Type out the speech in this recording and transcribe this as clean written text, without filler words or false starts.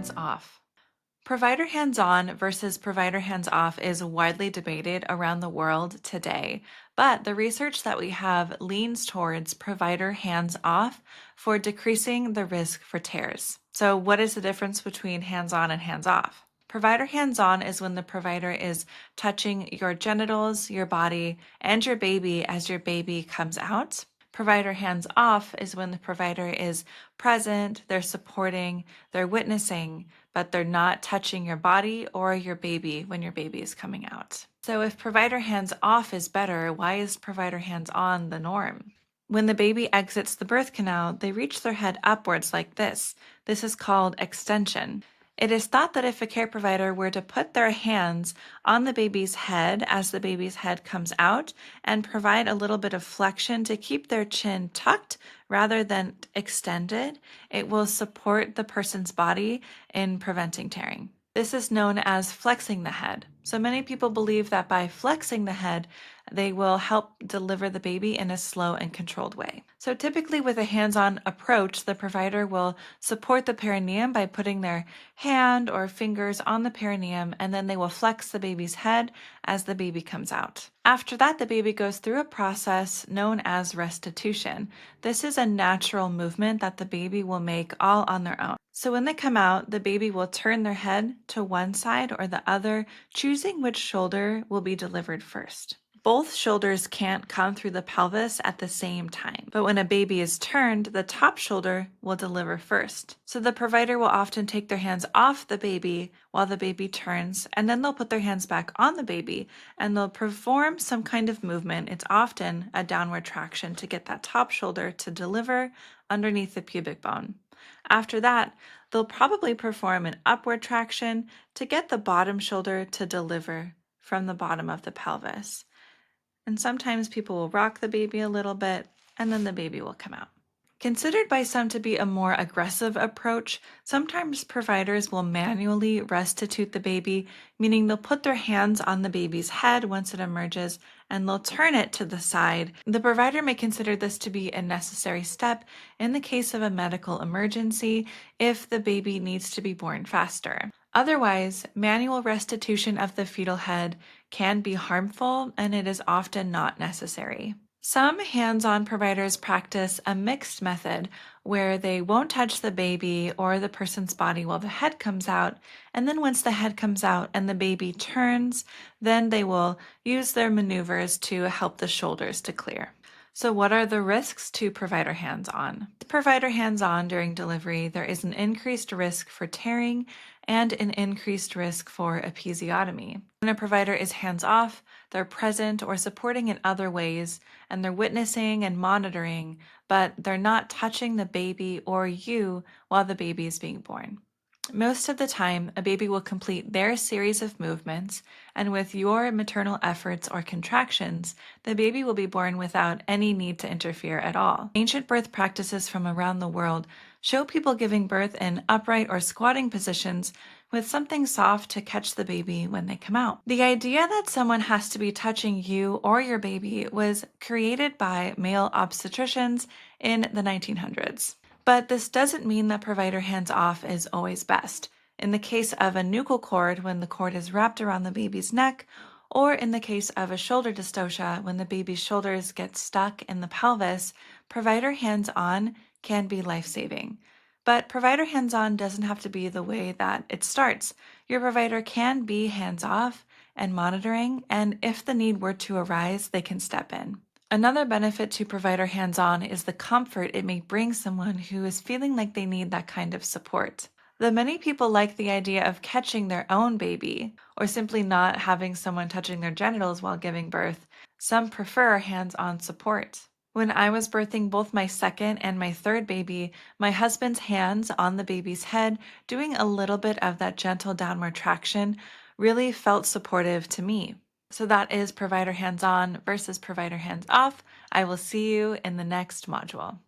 hands-off. Provider hands-on versus provider hands-off is widely debated around the world today, but the research that we have leans towards provider hands-off for decreasing the risk for tears. So what is the difference between hands-on and hands-off? Provider hands-on is when the provider is touching your genitals, your body, and your baby as your baby comes out. Provider hands-off is when the provider is present, they're supporting, they're witnessing, but they're not touching your body or your baby when your baby is coming out. So if provider hands-off is better, why is provider hands-on the norm? When the baby exits the birth canal, they reach their head upwards like this. This is called extension. It is thought that if a care provider were to put their hands on the baby's head as the baby's head comes out and provide a little bit of flexion to keep their chin tucked rather than extended, it will support the person's body in preventing tearing. This is known as flexing the head. So many people believe that by flexing the head, they will help deliver the baby in a slow and controlled way. So typically with a hands-on approach, the provider will support the perineum by putting their hand or fingers on the perineum, and then they will flex the baby's head as the baby comes out. After that, the baby goes through a process known as restitution. This is a natural movement that the baby will make all on their own. So when they come out, the baby will turn their head to one side or the other, choosing which shoulder will be delivered first. Both shoulders can't come through the pelvis at the same time, but when a baby is turned, the top shoulder will deliver first. So the provider will often take their hands off the baby while the baby turns, and then they'll put their hands back on the baby and they'll perform some kind of movement. It's often a downward traction to get that top shoulder to deliver underneath the pubic bone. After that, they'll probably perform an upward traction to get the bottom shoulder to deliver from the bottom of the pelvis. And sometimes people will rock the baby a little bit, and then the baby will come out. Considered by some to be a more aggressive approach, sometimes providers will manually restitute the baby, meaning they'll put their hands on the baby's head once it emerges and they'll turn it to the side. The provider may consider this to be a necessary step in the case of a medical emergency if the baby needs to be born faster. Otherwise, manual restitution of the fetal head can be harmful and it is often not necessary. Some hands-on providers practice a mixed method where they won't touch the baby or the person's body while the head comes out, and then once the head comes out and the baby turns, then they will use their maneuvers to help the shoulders to clear. So what are the risks to provider hands-on? Provider hands-on during delivery, there is an increased risk for tearing and an increased risk for episiotomy. When a provider is hands-off, they're present or supporting in other ways, and they're witnessing and monitoring, but they're not touching the baby or you while the baby is being born. Most of the time, a baby will complete their series of movements, and with your maternal efforts or contractions, the baby will be born without any need to interfere at all. Ancient birth practices from around the world show people giving birth in upright or squatting positions with something soft to catch the baby when they come out. The idea that someone has to be touching you or your baby was created by male obstetricians in the 1900s. But this doesn't mean that provider hands-off is always best. In the case of a nuchal cord, when the cord is wrapped around the baby's neck, or in the case of a shoulder dystocia, when the baby's shoulders get stuck in the pelvis, provider hands-on can be life-saving. But provider hands-on doesn't have to be the way that it starts. Your provider can be hands-off and monitoring, and if the need were to arise, they can step in. Another benefit to provider hands-on is the comfort it may bring someone who is feeling like they need that kind of support. Though many people like the idea of catching their own baby, or simply not having someone touching their genitals while giving birth, some prefer hands-on support. When I was birthing both my second and my third baby, my husband's hands on the baby's head, doing a little bit of that gentle downward traction, really felt supportive to me. So that is provider hands-on versus provider hands-off. I will see you in the next module.